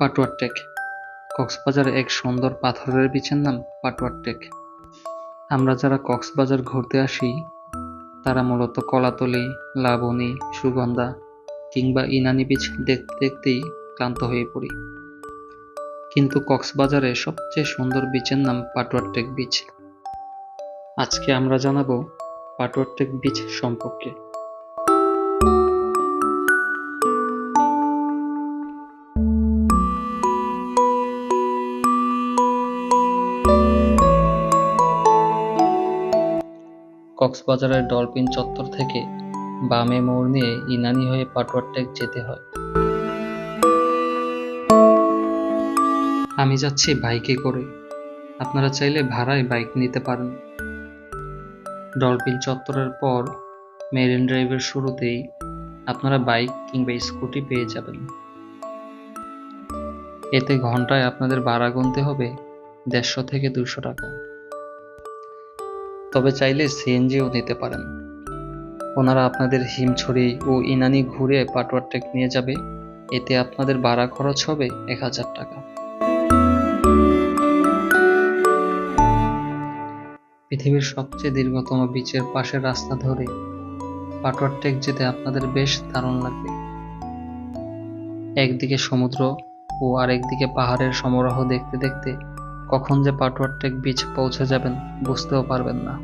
Patuar take কক্সবাজারে এক সুন্দর পাথরের বিচের নাম পাটুয়ার টেক। আমরা যারা কক্সবাজার ঘুরতে আসি তারা মূলত কলাতলী, লাবণী, সুগন্ধা কিংবা ইনানি বিচ দেখতে দেখতেই ক্লান্ত হয়ে পড়ি। কিন্তু কক্সবাজারে সবচেয়ে সুন্দর বিচের নাম পাটুয়ার টেক বিচ। আজকে আমরা জানাবো পাটুয়ার টেক বিচ সম্পর্কে। কক্সবাজারের ডলফিন চত্বর থেকে বামে মোড় নিয়ে ইনানি হয়ে পাটুয়ার টেক যেতে হয়। আমি যাচ্ছি বাইকে করে, আপনারা চাইলে ভাড়ায় বাইক নিতে পারেন। ডলফিন চত্বরের পর মেরিন ড্রাইভের শুরুতেই আপনারা বাইক কিংবা স্কুটি পেয়ে যাবেন। এতে ঘন্টায় আপনাদের ভাড়া গুনতে হবে 150 থেকে 200 টাকা। তবে চাইলে সিএনজিও নিতে পারেন। ওনারা আপনাদের হিমছড়ি ও ইনানি ঘুরে পাটুয়ার টেক নিয়ে যাবে। এতে আপনাদের ভাড়া খরচ হবে 1000 টাকা। পৃথিবীর সবচেয়ে দীর্ঘতম বিচের পাশের রাস্তা ধরে পাটুয়ার টেক যেতে আপনাদের বেশ দারুণ লাগবে। একদিকে সমুদ্র ও আরেকদিকে পাহাড়ের সমারোহ দেখতে দেখতে কখন যে পাটুয়ার টেক বিচ পৌঁছে যাবেন বুঝতেও পারবেন না।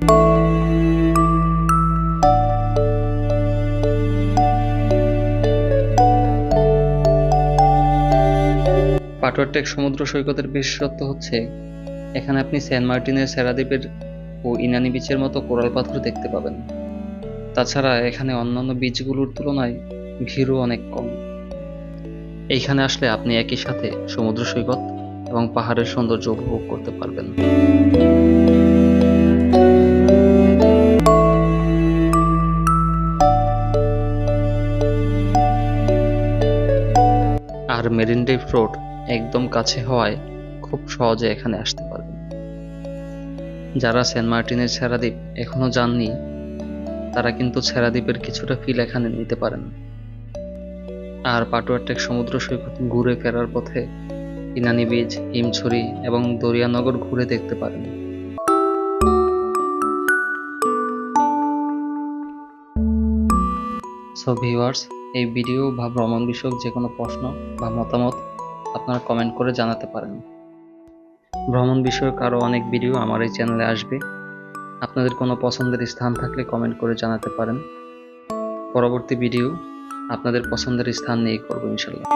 পাটুয়ার টেক সমুদ্র সৈকতের বিশেষত্ব হচ্ছে এখানে আপনি সেন্ট মার্টিনের সেরা দ্বীপের ও ইনানি বিচের মতো কোরাল পাথর দেখতে পাবেন। তাছাড়া এখানে অন্যান্য বিচগুলোর তুলনায় ভিড়ও অনেক কম। এইখানে আসলে আপনি একই সাথে সমুদ্র সৈকত এবং পাহাড়ের সৌন্দর্য উপভোগ করতে পারবেন। আর মেরিন ড্রাইভ রোড একদম কাছে হওয়ায় খুব সহজে এখানে আসতে পারবেন। যারা সেন্ট মার্টিনের সেরা দ্বীপ এখনো যাননি তারা কিন্তু সেরা দ্বীপের কিছুটা ফিল এখানে নিতে পারেন। আর পাটুয়ার টেক সমুদ্র সৈকত ঘুরে ফেরার পথে ইনানি বিচ, হিমছড়ি এবং দরিয়ানগর ঘুরে দেখতে পারেন। সো ভিউয়ার্স, এই ভিডিও বা ভ্রমণ বিষয়ক যে কোনো প্রশ্ন বা মতামত আপনারা কমেন্ট করে জানাতে পারেন। ভ্রমণ বিষয়ক আরও অনেক ভিডিও আমার এই চ্যানেলে আসবে। আপনাদের কোনো পছন্দের স্থান থাকলে কমেন্ট করে জানাতে পারেন। পরবর্তী ভিডিও আপনাদের পছন্দের স্থান নিয়ে করব ইনশাল্লাহ।